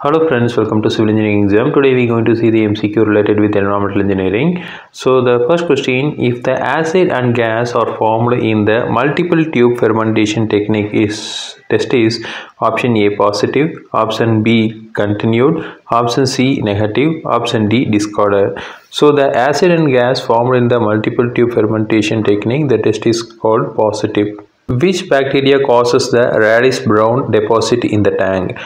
Hello friends, welcome to Civil Engineering exam. Today we are going to see the MCQ related with environmental engineering. So the first question, if the acid and gas are formed in the multiple tube fermentation technique test is option A positive, option B continued, option C negative, option D discarded. So the acid and gas formed in the multiple tube fermentation technique, the test is called positive. Which bacteria causes the reddish brown deposit in the tank?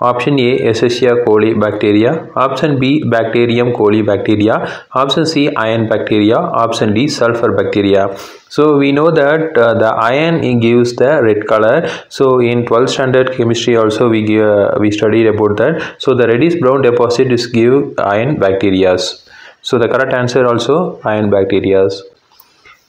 Option A, Escherichia coli bacteria. Option B, Bacterium coli bacteria. Option C, iron bacteria. Option D, sulfur bacteria. So we know that the iron gives the red color. So in 12th standard chemistry also we studied about that. So the reddish brown deposit is give iron bacteria. So the correct answer also iron bacteria.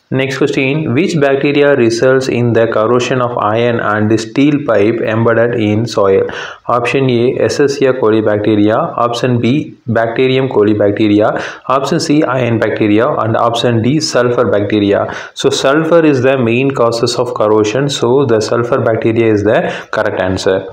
Next question, which bacteria results in the corrosion of iron and the steel pipe embedded in soil? Option A, Escherichia coli bacteria. Option B, Bacterium coli bacteria. Option C, iron bacteria. And option D, sulfur bacteria. So sulfur is the main causes of corrosion. So the sulfur bacteria is the correct answer.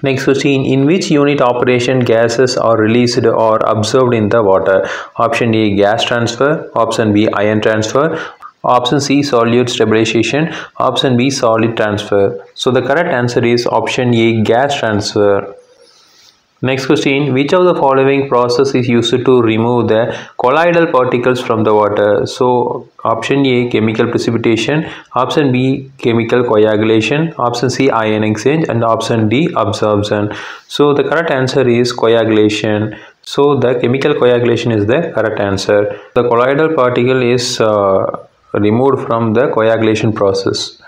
Next question, in which unit operation gases are released or absorbed in the water? Option A, gas transfer. Option B, ion transfer. Option C, solute stabilization. Option B, solid transfer. So the correct answer is option A, gas transfer. Next question, which of the following process is used to remove the colloidal particles from the water? So option A, chemical precipitation. Option B, chemical coagulation. Option C, ion exchange. And option D, absorption. So the correct answer is coagulation. So the chemical coagulation is the correct answer. The colloidal particle is removed from the coagulation process.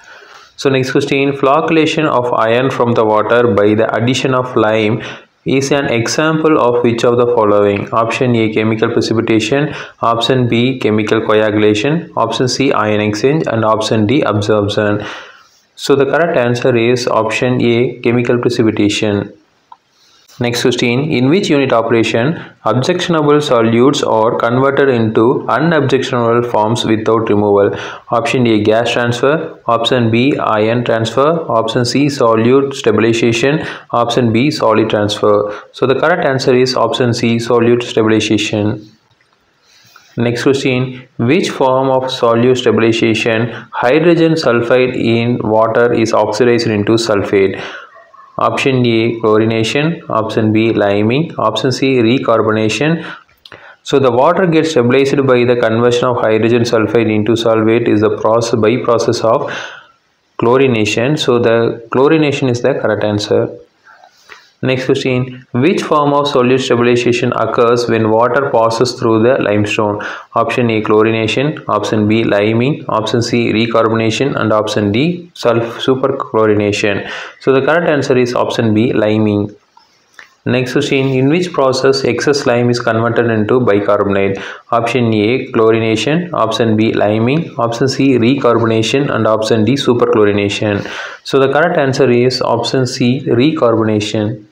So next question, flocculation of iron from the water by the addition of lime is an example of which of the following? Option A, chemical precipitation. Option B, chemical coagulation. Option C, ion exchange. And option D, absorption. So the correct answer is option A, chemical precipitation. Next question, in which unit operation objectionable solutes are converted into unobjectionable forms without removal? Option A, gas transfer. Option B, ion transfer. Option C, solute stabilization. Option B, solid transfer. So the correct answer is option C, solute stabilization. Next question, which form of solute stabilization hydrogen sulfide in water is oxidized into sulfate? Option A, chlorination. Option B, liming. Option C, recarbonation. So the water gets stabilized by the conversion of hydrogen sulfide into sulfate is the process of chlorination. So the chlorination is the correct answer. Next question, which form of solute stabilization occurs when water passes through the limestone? Option A, chlorination. Option B, liming. Option C, recarbonation. And option D, superchlorination. So the correct answer is option B, liming. Next question, in which process excess lime is converted into bicarbonate? Option A, chlorination. Option B, liming. Option C, recarbonation. And option D, superchlorination. So the correct answer is option C, recarbonation.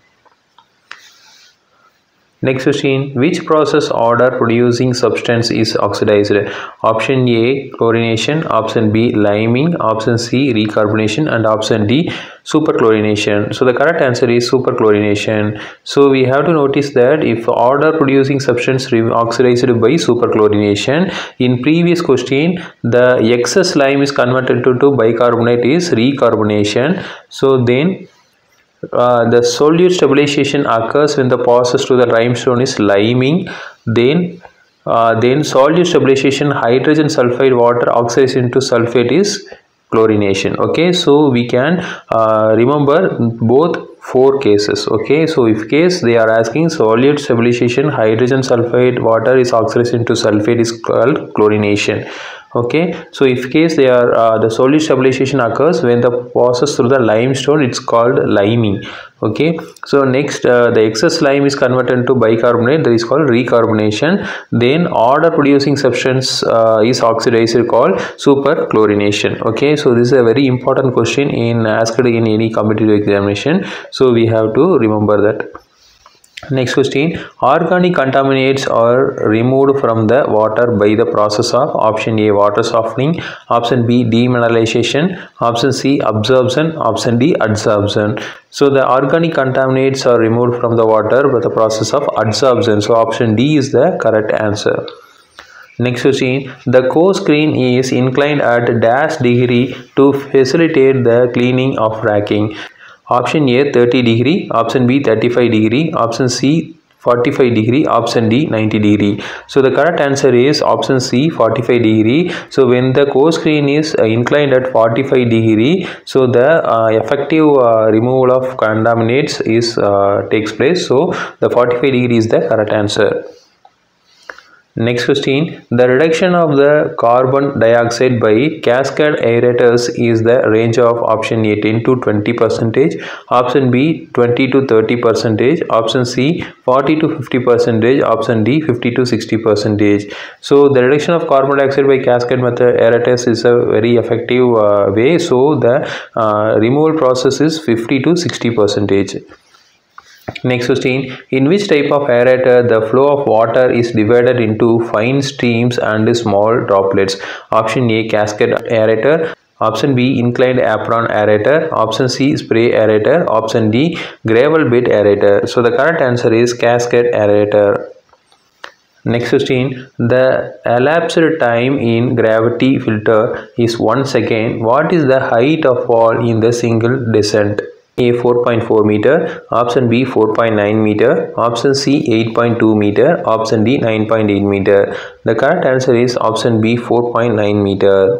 Next question, which process order producing substance is oxidized? Option A, chlorination. Option B, liming. Option C, recarbonation. And option D, superchlorination. So the correct answer is superchlorination. So we have to notice that if order producing substance oxidized by superchlorination, in previous question the excess lime is converted to bicarbonate is recarbonation. So then the solute stabilization occurs when the process to the limestone is liming. Then solute stabilization hydrogen sulfide water oxidized into sulfate is chlorination. Okay, so we can remember both four cases. Okay, so if case they are asking solute stabilization hydrogen sulfide water is oxidized into sulfate is called chlorination. Okay, so if case they are the solute stabilization occurs when the process through the limestone, it's called liming. Okay, so next the excess lime is converted into bicarbonate, that is called recarbonation. Then order producing substance is oxidized called superchlorination. Okay, so this is a very important question asked in any competitive examination, so we have to remember that. Next question, organic contaminants are removed from the water by the process of option A water softening, option B demineralization, option C absorption, option D adsorption. So the organic contaminants are removed from the water by the process of adsorption. So option D is the correct answer. Next question, the core screen is inclined at dash degree to facilitate the cleaning of racking. Option A 30 degree, option B 35 degree, option C 45 degree, option D 90 degree. So the correct answer is option C 45 degree. So when the core screen is inclined at 45 degree, so the effective removal of contaminants is takes place. So the 45 degree is the correct answer. Next question, the reduction of the carbon dioxide by cascade aerators is the range of option A 10 to 20%, option B 20 to 30%, option C 40 to 50%, option D 50 to 60%. So the reduction of carbon dioxide by cascade method aerators is a very effective way. So the removal process is 50 to 60%. Next question, in which type of aerator the flow of water is divided into fine streams and small droplets? Option A cascade aerator, option B inclined apron aerator, option C spray aerator, option D gravel bed aerator. So the correct answer is cascade aerator. Next question, the elapsed time in gravity filter is 1 second. What is the height of fall in the single descent? A 4.4 meter, option B 4.9 meter, option C 8.2 meter, option D 9.8 meter. The correct answer is option B 4.9 meter.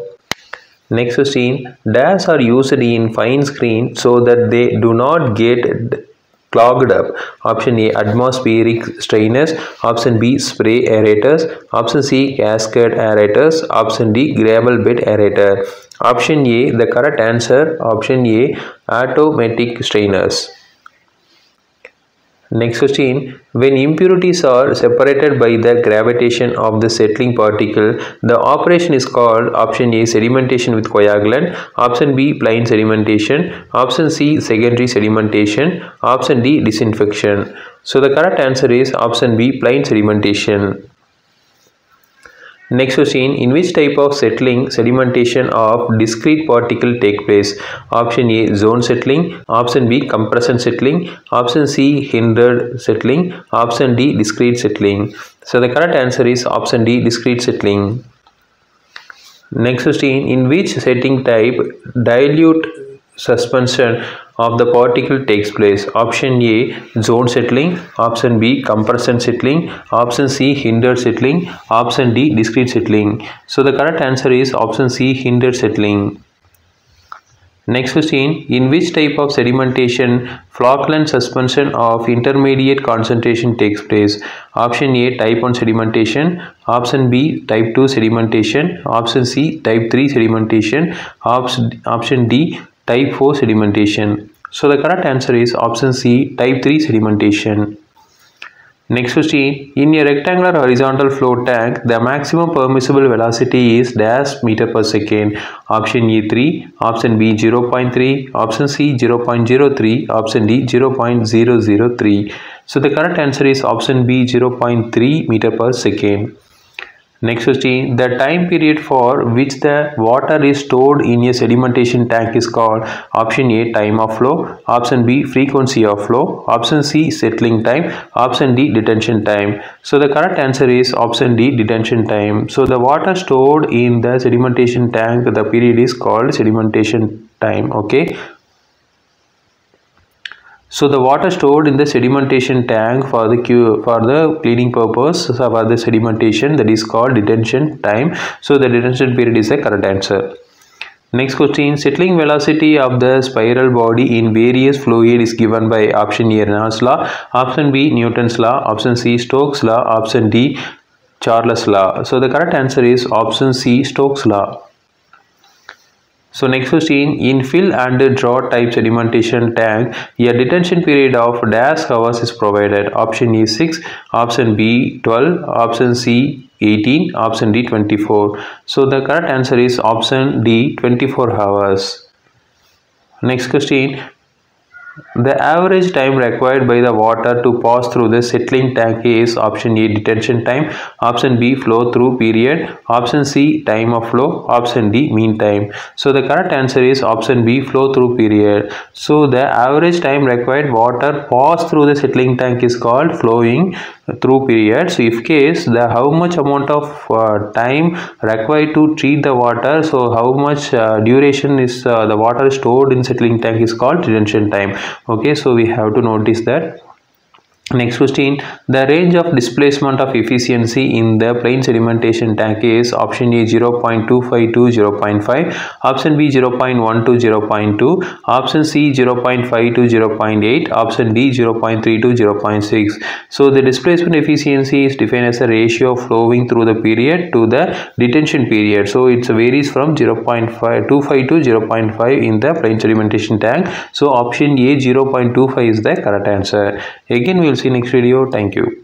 Next question, dash are used in fine screen so that they do not get clogged up. Option A atmospheric strainers, option B spray aerators, option C cascade aerators, option D gravel bed aerator. Option A, the correct answer, option A automatic strainers. Next question, when impurities are separated by the gravitation of the settling particle, the operation is called option A sedimentation with coagulant, option B plain sedimentation, option C secondary sedimentation, option D disinfection. So the correct answer is option B plain sedimentation. Next question, in which type of settling sedimentation of discrete particle take place? Option A zone settling, option B compression settling, option C hindered settling, option D discrete settling. So the correct answer is option D discrete settling. Next question, in which setting type dilute suspension of the particle takes place? Option A zone settling, option B compression settling, option C hindered settling, option D discrete settling. So the correct answer is option C hindered settling. Next question, in which type of sedimentation flocculant suspension of intermediate concentration takes place? Option A type 1 sedimentation, option B type 2 sedimentation, option C type 3 sedimentation, option D type 4 sedimentation. So the correct answer is option C type 3 sedimentation. Next question, in a rectangular horizontal flow tank, the maximum permissible velocity is dash meter per second. Option A 3, option B 0.3, option C 0.03, option D 0.003. So the correct answer is option B 0.3 meter per second. Next question, the time period for which the water is stored in a sedimentation tank is called option A time of flow, option B frequency of flow, option C settling time, option D detention time. So the correct answer is option D detention time. So the water stored in the sedimentation tank, the period is called sedimentation time. Okay. So the water stored in the sedimentation tank for the cleaning purpose for the sedimentation, that is called detention time. So the detention period is the correct answer. Next question, settling velocity of the spiral body in various fluid is given by option A Reynolds law, option B Newton's law, option C Stokes law, option D Charles law. So the correct answer is option C Stokes law. So next question, in fill and draw type sedimentation tank, a detention period of dash hours is provided. Option A 6, option B 12, option C 18, option D 24. So the correct answer is option D 24 hours. Next question, The average time required by the water to pass through the settling tank is option A detention time, option B flow through period, option C time of flow, option D mean time. So the correct answer is option B flow through period. So the average time required water pass through the settling tank is called flowing through period. So if case the how much amount of time required to treat the water, so how much duration is the water stored in settling tank is called detention time. Okay, so we have to notice that. Next question, the range of displacement of efficiency in the plain sedimentation tank is option A 0.25 to 0.5, option B 0.1 to 0.2, option C 0.5 to 0.8, option D 0.3 to 0.6. So the displacement efficiency is defined as a ratio of flowing through the period to the detention period. So it varies from 0.25 to 0.5 in the plain sedimentation tank. So option A 0.25 is the correct answer. Again we will see next video. Thank you.